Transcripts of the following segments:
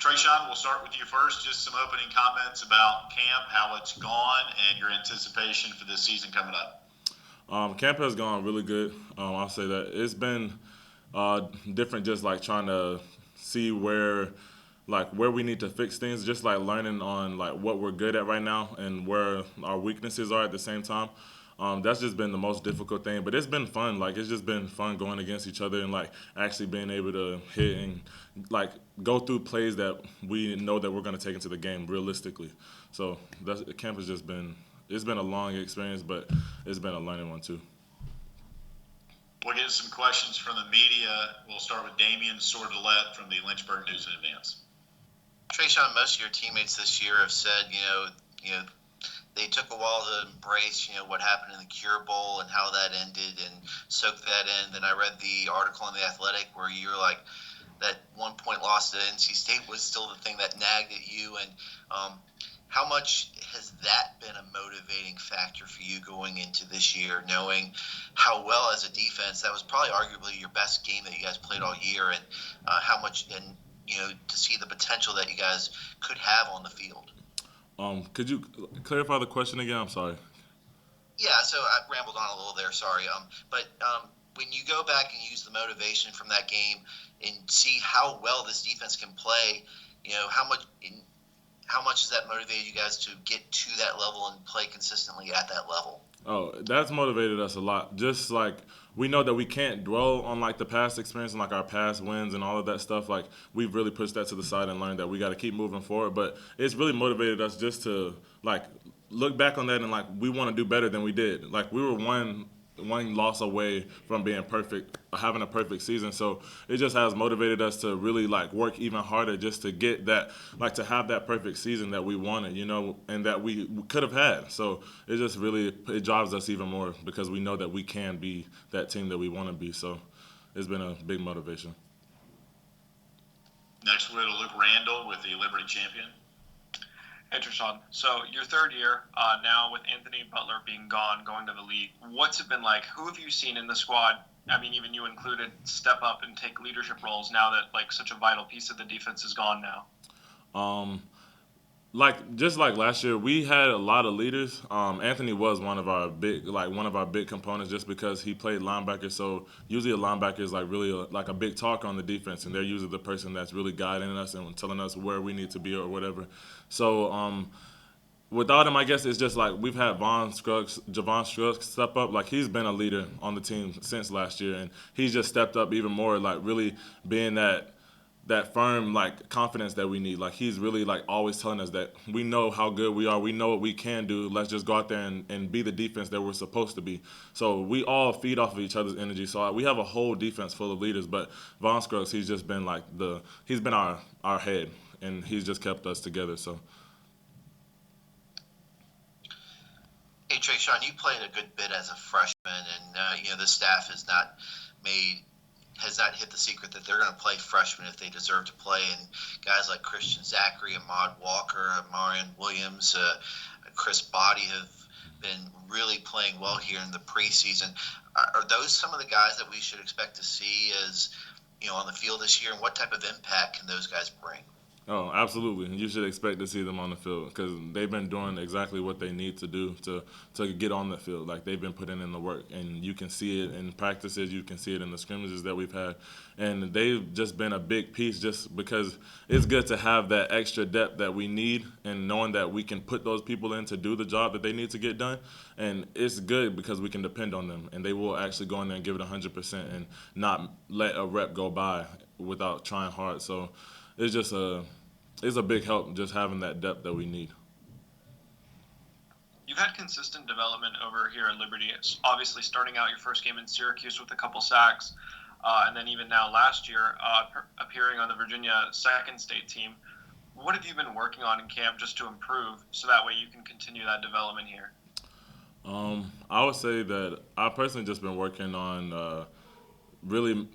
TreShaun, we'll start with you first. Just some opening comments about camp, how it's gone, and your anticipation for this season coming up. Camp has gone really good. I'll say that it's been different, just like trying to see where we need to fix things, just like learning on like what we're good at right now and where our weaknesses are at the same time. That's just been the most difficult thing, but it's been fun. Like it's just been fun going against each other and like actually being able to hit and like go through plays that we know that we're going to take into the game realistically. So that's camp has just been it's been a long experience, but it's been a learning one too. We'll get some questions from the media. We'll start with Damian Sordelet from the Lynchburg News and Advance. TreShaun, most of your teammates this year have said, they took a while to embrace, what happened in the Cure Bowl and how that ended and soak that in. Then I read the article in The Athletic where you were like, that 1 point loss to NC State was still the thing that nagged at you. And how much has that been a motivating factor for you going into this year, knowing how well as a defense, that was probably arguably your best game that you guys played all year, and how much, and to see the potential that you guys could have on the field? Could you clarify the question again? I'm sorry. Yeah, so I rambled on a little there, sorry. But when you go back and use the motivation from that game and see how well this defense can play, how much has that motivated you guys to get to that level and play consistently at that level? Oh, that's motivated us a lot. Just like we know that we can't dwell on like the past experience and like our past wins and all of that stuff. Like we've really pushed that to the side and learned that we got to keep moving forward. But it's really motivated us just to like look back on that and like we want to do better than we did. Like we were one loss away from being perfect, having a perfect season. So it just has motivated us to really like work even harder just to get that, like to have that perfect season that we wanted, and that we could have had. So it just really it drives us even more because we know that we can be that team that we want to be. So it's been a big motivation. Next, we'll go to Luke Randall with the Liberty Champion. Hey, TreShaun. So your third year now with Anthony Butler being gone, going to the league. What's it been like? Who have you seen in the squad? I mean, even you included, step up and take leadership roles now that like such a vital piece of the defense is gone now. Um, just like last year, we had a lot of leaders. Anthony was one of our big components just because he played linebacker. So usually a linebacker is like really like a big talker on the defense, and they're usually the person that's really guiding us and telling us where we need to be or whatever. So without him, I guess it's just like we've had Javon Scruggs step up. Like he's been a leader on the team since last year, and he's just stepped up even more. Like really being that firm like confidence that we need. Like he's really like always telling us that we know how good we are. We know what we can do. Let's just go out there and be the defense that we're supposed to be. So we all feed off of each other's energy. So we have a whole defense full of leaders. But Von Scruggs, he's just been like he's been our head, and he's just kept us together. So. Hey, TreShaun, you played a good bit as a freshman, and the staff has not hit the secret that they're going to play freshmen if they deserve to play. And guys like Christian Zachary, Ahmad Walker, Marion Williams, Chris Body have been really playing well here in the preseason. Are those some of the guys that we should expect to see as on the field this year? And what type of impact can those guys bring? Oh, absolutely. You should expect to see them on the field because they've been doing exactly what they need to do to get on the field. Like they've been putting in the work, and you can see it in practices. You can see it in the scrimmages that we've had, and they've just been a big piece. Just because it's good to have that extra depth that we need, and knowing that we can put those people in to do the job that they need to get done, and it's good because we can depend on them, and they will actually go in there and give it 100% and not let a rep go by without trying hard. So it's a big help just having that depth that we need. You've had consistent development over here at Liberty. It's obviously starting out your first game in Syracuse with a couple sacks, and then even now last year appearing on the Virginia second state team. What have you been working on in camp just to improve so that way you can continue that development here? I would say that I personally just been working on really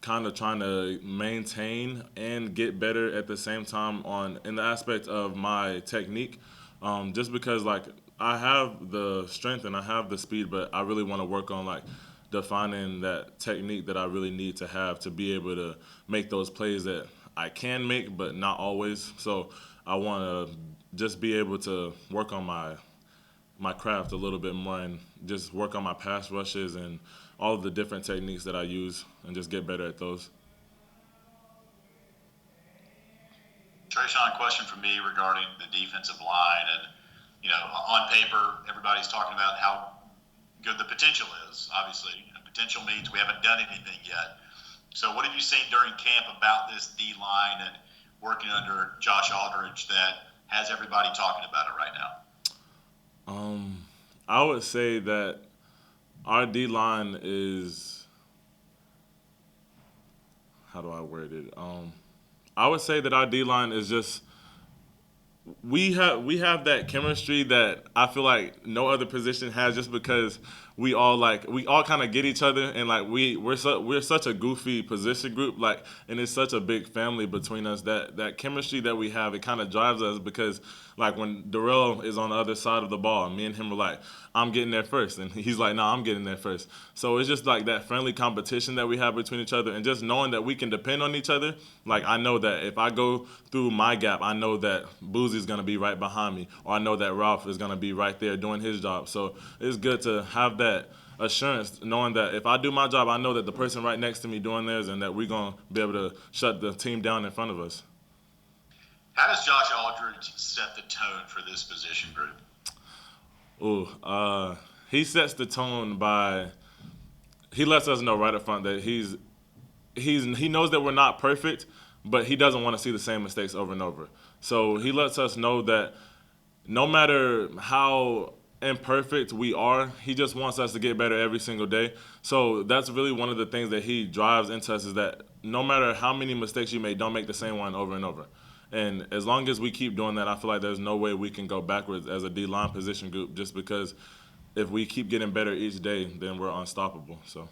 kind of trying to maintain and get better at the same time on in the aspect of my technique. Just because like I have the strength and I have the speed, but I really want to work on like defining that technique that I really need to have to be able to make those plays that I can make, but not always. So I want to just be able to work on my craft a little bit more and just work on my pass rushes and all of the different techniques that I use and just get better at those. TreShaun, question for me regarding the defensive line. And, on paper, everybody's talking about how good the potential is. Obviously, potential means we haven't done anything yet. So what have you seen during camp about this D-line and working under Josh Aldridge that has everybody talking about it right now? I would say that our D-line is, how do I word it? I would say that our D-line is just, we have that chemistry that I feel like no other position has, just because we all kind of get each other, and like we're such a goofy position group, like, and it's such a big family between us that chemistry that we have, it kind of drives us, because like when Darrell is on the other side of the ball, me and him are like, I'm getting there first, and he's like, no, I'm getting there first. So it's just like that friendly competition that we have between each other, and just knowing that we can depend on each other. Like, I know that if I go through my gap, I know that Boozie's gonna be right behind me, or I know that Ralph is gonna be right there doing his job. So it's good to have that assurance, knowing that if I do my job, I know that the person right next to me doing theirs, and that we're gonna be able to shut the team down in front of us. How does Josh Aldridge set the tone for this position group? He sets the tone by, he lets us know right up front that he knows that we're not perfect, but he doesn't want to see the same mistakes over and over. So he lets us know that no matter how imperfect we are, he just wants us to get better every single day. So that's really one of the things that he drives into us, is that no matter how many mistakes you make, don't make the same one over and over. And as long as we keep doing that, I feel like there's no way we can go backwards as a D-line position group, just because if we keep getting better each day, then we're unstoppable. So.